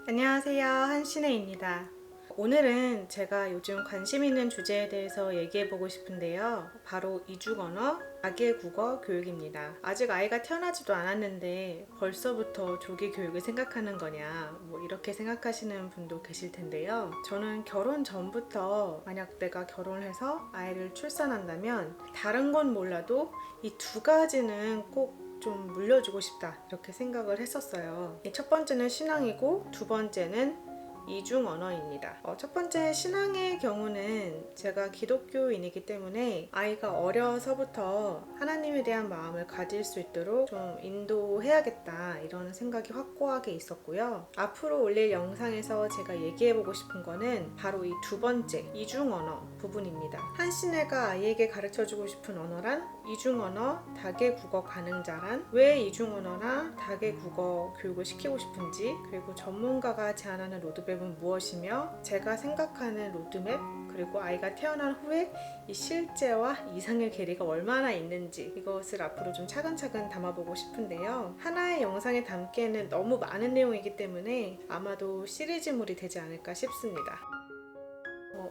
안녕하세요, 한신혜입니다. 오늘은 제가 요즘 관심 있는 주제에 대해서 얘기해보고 싶은데요. 바로 이중 언어, 아기의 국어 교육입니다. 아직 아이가 태어나지도 않았는데 벌써부터 조기 교육을 생각하는 거냐, 이렇게 생각하시는 분도 계실 텐데요. 저는 결혼 전부터 만약 내가 결혼을 해서 아이를 출산한다면 다른 건 몰라도 이 두 가지는 꼭 좀 물려주고 싶다 이렇게 생각을 했었어요. 첫 번째는 신앙이고 두 번째는 이중 언어입니다. 첫 번째 신앙의 경우는 제가 기독교인이기 때문에 아이가 어려서부터 하나님에 대한 마음을 가질 수 있도록 좀 인도해야겠다 이런 생각이 확고하게 있었고요. 앞으로 올릴 영상에서 제가 얘기해보고 싶은 거는 바로 이 두 번째 이중 언어 부분입니다. 한신혜가 아이에게 가르쳐주고 싶은 언어란 이중 언어, 다계국어 가능자란 왜 이중 언어나 다계국어 교육을 시키고 싶은지, 그리고 전문가가 제안하는 로드맵은 무엇이며 제가 생각하는 로드맵, 그리고 아이가 태어난 후에 이 실제와 이상의 괴리가 얼마나 있는지 이것을 앞으로 좀 차근차근 담아보고 싶은데요. 하나의 영상에 담기에는 너무 많은 내용이기 때문에 아마도 시리즈물이 되지 않을까 싶습니다.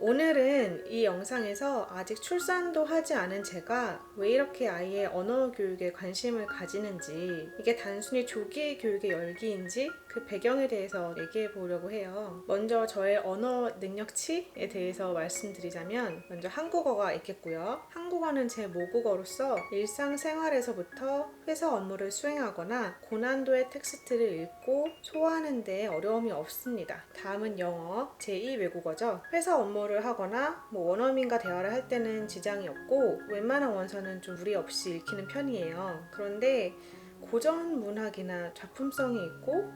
오늘은 이 영상에서 아직 출산도 하지 않은 제가 왜 이렇게 아이의 언어 교육에 관심을 가지는지, 이게 단순히 조기 교육의 열기인지 그 배경에 대해서 얘기해 보려고 해요. 먼저 저의 언어 능력치에 대해서 말씀드리자면, 먼저 한국어가 있겠고요. 한국어는 제 모국어로서 일상생활에서부터 회사 업무를 수행하거나 고난도의 텍스트를 읽고 소화하는 데 어려움이 없습니다. 다음은 영어, 제2 외국어죠. 회사 업무를 하거나 원어민과 대화를 할 때는 지장이 없고 웬만한 원서는 좀 무리 없이 읽히는 편이에요. 그런데 고전 문학이나 작품성이 있고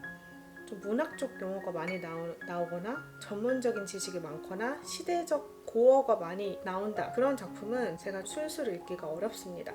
좀 문학적 용어가 많이 나오거나 전문적인 지식이 많거나 시대적 고어가 많이 나온다, 그런 작품은 제가 술술 읽기가 어렵습니다.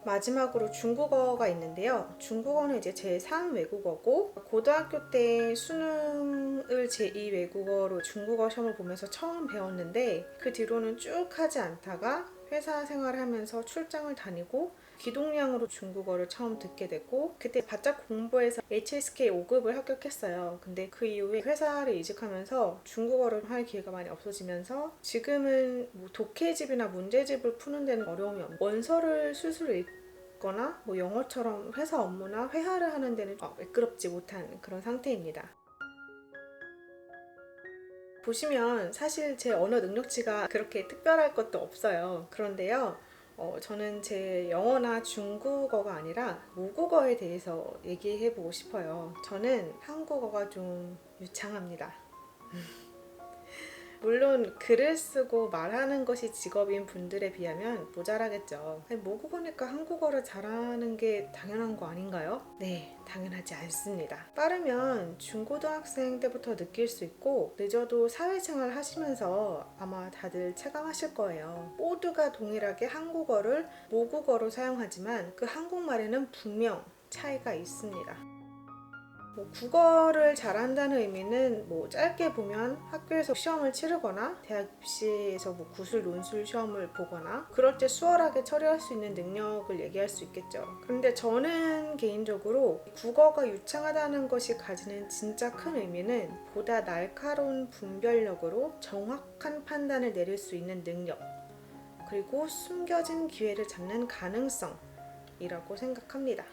마지막으로 중국어가 있는데요. 중국어는 이제 제3 외국어고, 고등학교 때 수능을 제2 외국어로 중국어 시험을 보면서 처음 배웠는데 그 뒤로는 쭉 하지 않다가 회사 생활을 하면서 출장을 다니고 기동량으로 중국어를 처음 듣게 됐고, 그때 바짝 공부해서 HSK 5급을 합격했어요. 근데 그 이후에 회사를 이직하면서 중국어를 할 기회가 많이 없어지면서 지금은 독해집이나 문제집을 푸는 데는 어려움이 없는, 원서를 술술 읽거나 영어처럼 회사 업무나 회화를 하는 데는 매끄럽지 못한 그런 상태입니다. 보시면 사실 제 언어 능력치가 그렇게 특별할 것도 없어요. 그런데요, 저는 제 영어나 중국어가 아니라 모국어에 대해서 얘기해 보고 싶어요. 저는 한국어가 좀 유창합니다. 물론 글을 쓰고 말하는 것이 직업인 분들에 비하면 모자라겠죠. 모국어니까 한국어를 잘하는 게 당연한 거 아닌가요? 네, 당연하지 않습니다. 빠르면 중고등학생 때부터 느낄 수 있고, 늦어도 사회생활 하시면서 아마 다들 체감하실 거예요. 모두가 동일하게 한국어를 모국어로 사용하지만 그 한국말에는 분명 차이가 있습니다. 국어를 잘한다는 의미는 짧게 보면 학교에서 시험을 치르거나 대학 입시에서 구술 논술 시험을 보거나 그럴 때 수월하게 처리할 수 있는 능력을 얘기할 수 있겠죠. 그런데 저는 개인적으로 국어가 유창하다는 것이 가지는 진짜 큰 의미는 보다 날카로운 분별력으로 정확한 판단을 내릴 수 있는 능력, 그리고 숨겨진 기회를 잡는 가능성이라고 생각합니다.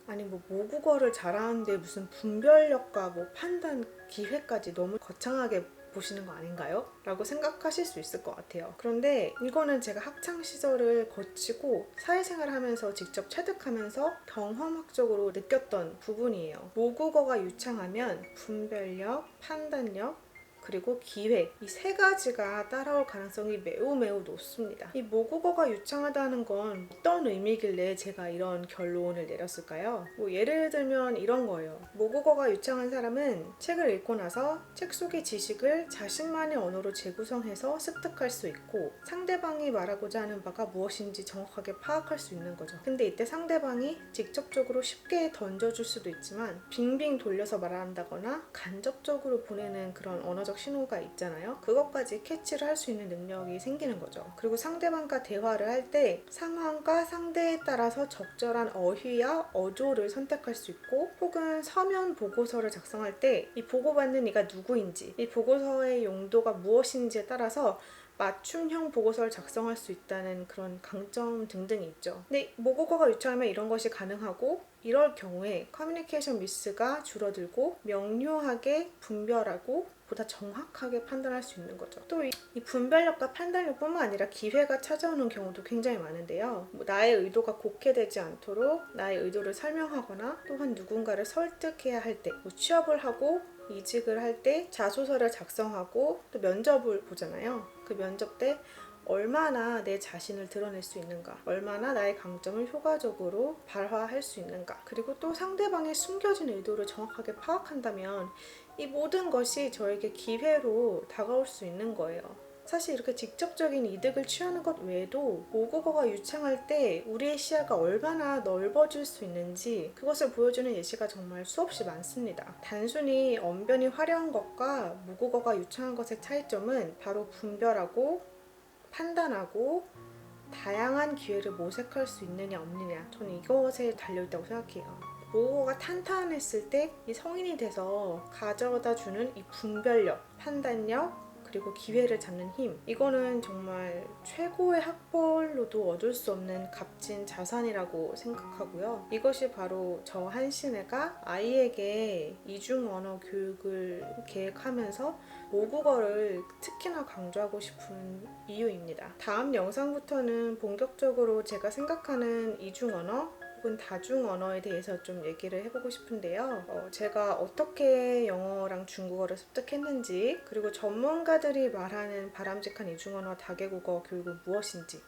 아니 모국어를 잘하는데 무슨 분별력과 판단 기회까지 너무 거창하게 보시는 거 아닌가요? 라고 생각하실 수 있을 것 같아요. 그런데 이거는 제가 학창 시절을 거치고 사회생활을 하면서 직접 체득하면서 경험학적으로 느꼈던 부분이에요. 모국어가 유창하면 분별력, 판단력, 그리고 기회, 이 세 가지가 따라올 가능성이 매우 높습니다. 이 모국어가 유창하다는 건 어떤 의미길래 제가 이런 결론을 내렸을까요? 예를 들면 이런 거예요. 모국어가 유창한 사람은 책을 읽고 나서 책 속의 지식을 자신만의 언어로 재구성해서 습득할 수 있고, 상대방이 말하고자 하는 바가 무엇인지 정확하게 파악할 수 있는 거죠. 근데 이때 상대방이 직접적으로 쉽게 던져줄 수도 있지만 빙빙 돌려서 말한다거나 간접적으로 보내는 그런 언어적 비밀적 신호가 있잖아요. 그것까지 캐치를 할 수 있는 능력이 생기는 거죠. 그리고 상대방과 대화를 할 때 상황과 상대에 따라서 적절한 어휘와 어조를 선택할 수 있고, 혹은 서면 보고서를 작성할 때 이 보고받는 이가 누구인지, 이 보고서의 용도가 무엇인지에 따라서 맞춤형 보고서를 작성할 수 있다는 그런 강점 등등이 있죠. 근데 모국어가 유창하면 이런 것이 가능하고, 이럴 경우에 커뮤니케이션 미스가 줄어들고 명료하게 분별하고 보다 정확하게 판단할 수 있는 거죠. 또 이 분별력과 판단력뿐만 아니라 기회가 찾아오는 경우도 굉장히 많은데요. 나의 의도가 곡해되지 않도록 나의 의도를 설명하거나, 또한 누군가를 설득해야 할 때, 취업을 하고 이직을 할 때 자소서를 작성하고 또 면접을 보잖아요. 그 면접 때 얼마나 내 자신을 드러낼 수 있는가, 얼마나 나의 강점을 효과적으로 발화할 수 있는가, 그리고 또 상대방의 숨겨진 의도를 정확하게 파악한다면 이 모든 것이 저에게 기회로 다가올 수 있는 거예요. 사실 이렇게 직접적인 이득을 취하는 것 외에도 모국어가 유창할 때 우리의 시야가 얼마나 넓어질 수 있는지 그것을 보여주는 예시가 정말 수없이 많습니다. 단순히 언변이 화려한 것과 모국어가 유창한 것의 차이점은 바로 분별하고 판단하고 다양한 기회를 모색할 수 있느냐 없느냐, 저는 이것에 달려있다고 생각해요. 모국어가 탄탄했을 때 이 성인이 돼서 가져다주는 이 분별력, 판단력, 그리고 기회를 잡는 힘, 이거는 정말 최고의 학벌로도 얻을 수 없는 값진 자산이라고 생각하고요. 이것이 바로 저 한신애가 아이에게 이중 언어 교육을 계획하면서 모국어를 특히나 강조하고 싶은 이유입니다. 다음 영상부터는 본격적으로 제가 생각하는 이중 언어 혹은 다중 언어에 대해서 좀 얘기를 해보고 싶은데요. 제가 어떻게 영어랑 중국어를 습득했는지, 그리고 전문가들이 말하는 바람직한 이중 언어 다계국어 교육은 무엇인지,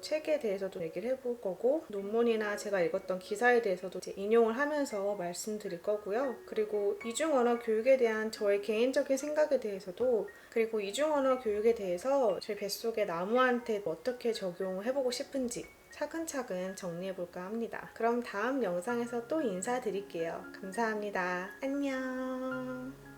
책에 대해서도 얘기를 해볼 거고, 논문이나 제가 읽었던 기사에 대해서도 이제 인용을 하면서 말씀드릴 거고요. 그리고 이중언어 교육에 대한 저의 개인적인 생각에 대해서도, 그리고 이중언어 교육에 대해서 제 뱃속의 나무한테 어떻게 적용을 해보고 싶은지 차근차근 정리해볼까 합니다. 그럼 다음 영상에서 또 인사드릴게요. 감사합니다. 안녕.